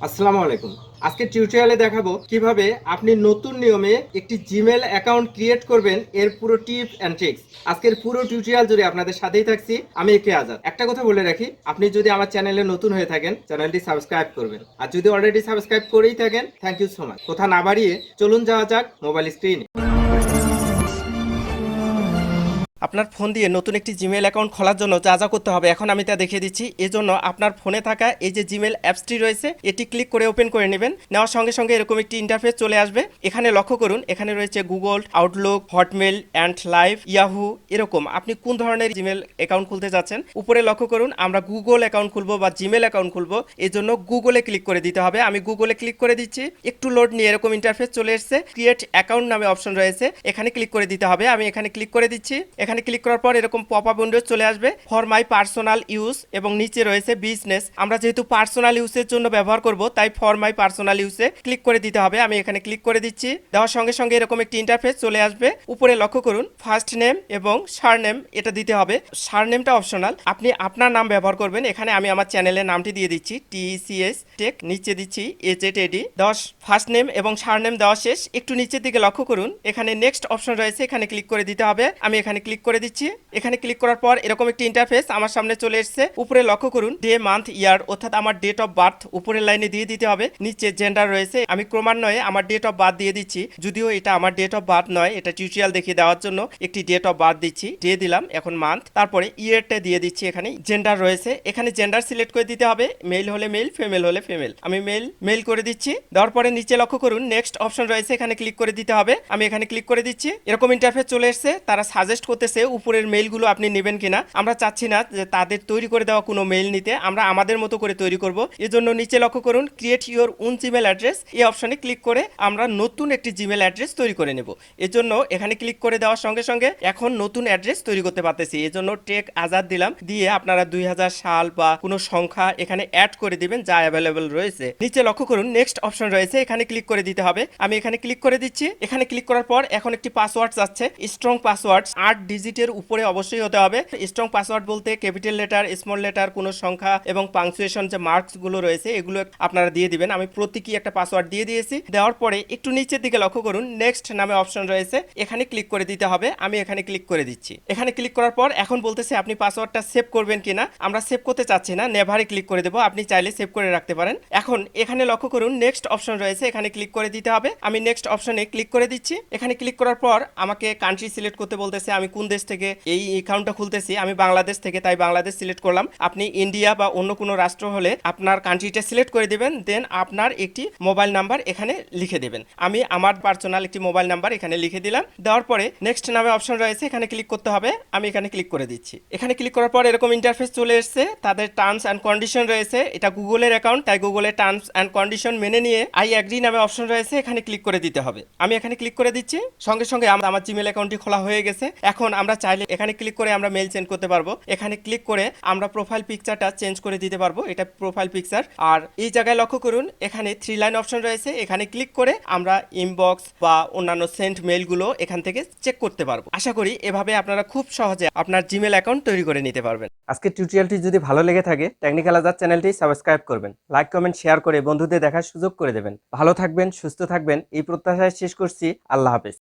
আসসালামু আলাইকুম। আজকে টিউটোরিয়ালে দেখাবো কিভাবে আপনি নতুন নিয়মে একটি জিমেল অ্যাকাউন্ট ক্রিয়েট করবেন, এর পুরো টিপস এন্ড ট্রিক্স। আজকের পুরো টিউটোরিয়াল জুড়ে আপনাদের সাথেই থাকছি আমি একে আজাদ। একটা কথা বলে রাখি, আপনি যদি আমার চ্যানেলে নতুন হয়ে থাকেন চ্যানেলটি সাবস্ক্রাইব করবেন, আর যদি অলরেডি সাবস্ক্রাইব করেই থাকেন থ্যাংক ইউ সো মাচ। কথা না বাড়িয়ে চলুন যাওয়া যাক মোবাইল স্ক্রিনে। আপনার ফোন দিয়ে নতুন একটি জিমেল অ্যাকাউন্ট খোলার জন্য যা যা করতে হবে এখন আমি তা দেখিয়ে দিচ্ছি। এজন্য আপনার ফোনে থাকা এই যে জিমেল অ্যাপসটি রয়েছে এটি ক্লিক করে ওপেন করে নেবেন। নেওয়ার সঙ্গে সঙ্গে এরকম একটি ইন্টারফেস চলে আসবে। এখানে লক্ষ্য করুন, এখানে রয়েছে Google, Outlook, Hotmail and live, Yahoo, এরকম আপনি কোন ধরনের জিমেল অ্যাকাউন্ট খুলতে যাচ্ছেন। উপরে লক্ষ্য করুন, আমরা গুগল অ্যাকাউন্ট খুলবো বা জিমেল অ্যাকাউন্ট খুলবো, এই জন্য গুগলে ক্লিক করে দিতে হবে। আমি গুগলে ক্লিক করে দিচ্ছি। একটু লোড নিয়ে এরকম ইন্টারফেস চলে এসেছে। ক্রিয়েট অ্যাকাউন্ট নামে অপশন রয়েছে, এখানে ক্লিক করে দিতে হবে। আমি এখানে ক্লিক করে দিচ্ছি। এখানে ক্লিক করার পর এরকম পপ আপ উইন্ডো চলে আসবে, ফর মাই পার্সোনাল ইউজ, এবং নিচে রয়েছে বিজনেস। আমরা যেহেতু পার্সোনাল ইউজের জন্য ব্যবহার করব তাই ফর মাই পার্সোনাল ইউজে ক্লিক করে দিতে হবে। আমি এখানে ক্লিক করে দিচ্ছি। দেওয়ার সঙ্গে সঙ্গে এরকম একটি ইন্টারফেস চলে আসবে। উপরে লক্ষ্য করুন, ফার্স্ট নেম এবং সারনেম এটা দিতে হবে। সারনেমটা অপশনাল, আপনি আপনার নাম ব্যবহার করবেন। এখানে আমি আমার চ্যানেলের নামটি দিয়ে দিচ্ছি, TCS টেক, নিচে দিচ্ছি HZAD। দেওয়া ফার্স্ট নেম এবং সারনেম দেওয়া শেষ। একটু নিচের দিকে লক্ষ্য করুন, এখানে নেক্সট অপশন রয়েছে, এখানে ক্লিক করে দিতে হবে। আমি এখানে ক্লিক করে দিচ্ছি। এখানে ক্লিক করার পর এরকম একটি ইন্টারফেস আমার সামনে চলে এসেছে। উপরে লক্ষ্য করুন, ডে, মান্থ, ইয়ার, অর্থাৎ আমার ডেট অফ বার্থ উপরের লাইনে দিয়ে দিতে হবে। নিচে জেন্ডার রয়েছে, আমি ক্রমান্বয়ে আমার ডেট অফ বার্থ দিয়ে দিচ্ছি। যদিও এটা আমার ডেট অফ বার্থ নয়, এটা টিউটোরিয়াল দেখিয়ে দেওয়ার জন্য একটি ডেট অফ বার্থ দিচ্ছি। ডে দিলাম, এখন মান্থ, তারপরে ইয়ারটা দিয়ে দিচ্ছি। এখানে জেন্ডার রয়েছে, এখানে জেন্ডার সিলেক্ট করে দিতে হবে। মেল হলে মেল, ফিমেল হলে ফিমেল। আমি মেল করে দিচ্ছি। দেওয়ার পরে নিচে লক্ষ্য করুন, নেক্সট অপশন রয়েছে, এখানে ক্লিক করে দিতে হবে। আমি এখানে ক্লিক করে দিচ্ছি। এরকম ইন্টারফেস চলে এসেছে। তারা সাজেস্ট করতেছে উপরের মেলগুলো আপনি নেবেন কিনা। আমরা চাচ্ছি না যে তাদের তৈরি করে দেওয়া কোনো মেইল নিতে, আমরা আমাদের মতো করে তৈরি করব। এজন্য নিচে লক্ষ্য করুন, create your own Gmail address, এই অপশনে ক্লিক করে আমরা নতুন একটি জিমেল অ্যাড্রেস তৈরি করে নেব। এজন্য এখানে ক্লিক করে দেওয়ার সঙ্গে সঙ্গে এখন নতুন অ্যাড্রেস তৈরি করতে পারতেছি। এজন্য টেক আজাদ দিলাম, দিয়ে আপনারা 2000 সাল বা কোনো সংখ্যা এখানে অ্যাড করে দিবেন যা অ্যাভেলেবল রয়েছে। নিচে লক্ষ্য করুন, নেক্সট অপশন রয়েছে, এখানে ক্লিক করে দিতে হবে। আমি এখানে ক্লিক করে দিচ্ছি। এখানে ক্লিক করার পর এখন একটি পাসওয়ার্ড যাচ্ছে, স্ট্রং পাসওয়ার্ড, 8 ডিজিটের উপরে অবশ্যই হতে হবে। স্ট্রং পাসওয়ার্ড বলতে ক্যাপিটাল লেটার, স্মল লেটার, কোনো সংখ্যা এবং পাংচুয়েশন যে মার্কস গুলো রয়েছে এগুলো আপনারা দিয়ে দিবেন। আমি প্রতীকী একটা পাসওয়ার্ড দিয়ে দিয়েছি। দেওয়ার পরে একটু নিচের দিকে লক্ষ্য করুন, নেক্সট নামে অপশন রয়েছে, এখানে ক্লিক করে দিতে হবে। আমি এখানে ক্লিক করে দিচ্ছি। এখানে ক্লিক করার পর এখন বলতেছে আপনি পাসওয়ার্ডটা সেভ করবেন কিনা। আমরা সেভ করতে চাচ্ছি না, নেভারে ক্লিক করে দেবো। আপনি চাইলে সেভ করে রাখতে পারেন। এখন এখানে লক্ষ্য করুন, নেক্সট অপশন রয়েছে, এখানে ক্লিক করে দিতে হবে। আমি নেক্সট অপশনে ক্লিক করে দিচ্ছি। এখানে ক্লিক করার পর আমাকে কান্ট্রি সিলেক্ট করতে বলতেছে, আমি কোন দেশ থেকে এই অ্যাকাউন্টটা খুলতেছি। আমি বাংলাদেশ থেকে, তাই বাংলাদেশ সিলেক্ট করলাম। আপনি ইন্ডিয়া বা অন্য কোনো রাষ্ট্র হলে আপনার কান্ট্রিটা সিলেক্ট করে দিবেন, দেন আপনার একটি মোবাইল নাম্বার এখানে লিখে দেবেন। আমি আমার পার্সোনাল একটি মোবাইল নাম্বার এখানে লিখে দিলাম। দেওয়ার পরে নেক্সট নামে অপশন রয়েছে, এখানে ক্লিক করতে হবে। আমি এখানে ক্লিক করে দিচ্ছি। এখানে ক্লিক করার পর এরকম ইন্টারফেস চলে এসেছে। তাদের টার্মস অ্যান্ড কন্ডিশন রয়েছে, এটা গুগলের অ্যাকাউন্ট তাই গুগলের টার্মস অ্যান্ড কন্ডিশন মেনে নিয়ে আই অ্যাগ্রি নামে অপশন রয়েছে, এখানে ক্লিক করে দিতে হবে। আমি এখানে ক্লিক করে দিচ্ছি। সঙ্গে সঙ্গে আমার জিমেল অ্যাকাউন্টটি খোলা হয়ে গেছে। এখন আমরা চাইলে এখানে ক্লিক করে আমরা মেল চেঞ্জ করতে পারবো। এখানে ক্লিক করে আমরা প্রোফাইল পিকচারটা চেঞ্জ করে দিতে পারবো, এটা প্রোফাইল পিকচার। আর এই জায়গায় লক্ষ্য করুন, এখানে 3 লাইন অপশন রয়েছে, এখানে ক্লিক করে আমরা ইনবক্স বা অন্যান্য সেন্ট মেলগুলো এখান থেকে চেক করতে পারবো। আশা করি এভাবে আপনারা খুব সহজে আপনার জিমেল অ্যাকাউন্ট তৈরি করে নিতে পারবেন। আজকের টিউটোরিয়ালটি যদি ভালো লেগে থাকে টেকনিক্যাল আজাদ চ্যানেলটি সাবস্ক্রাইব করবেন, লাইক কমেন্ট শেয়ার করে বন্ধুদের দেখার সুযোগ করে দেবেন। ভালো থাকবেন, সুস্থ থাকবেন, এই প্রত্যাশায় শেষ করছি। আল্লাহ হাফেজ।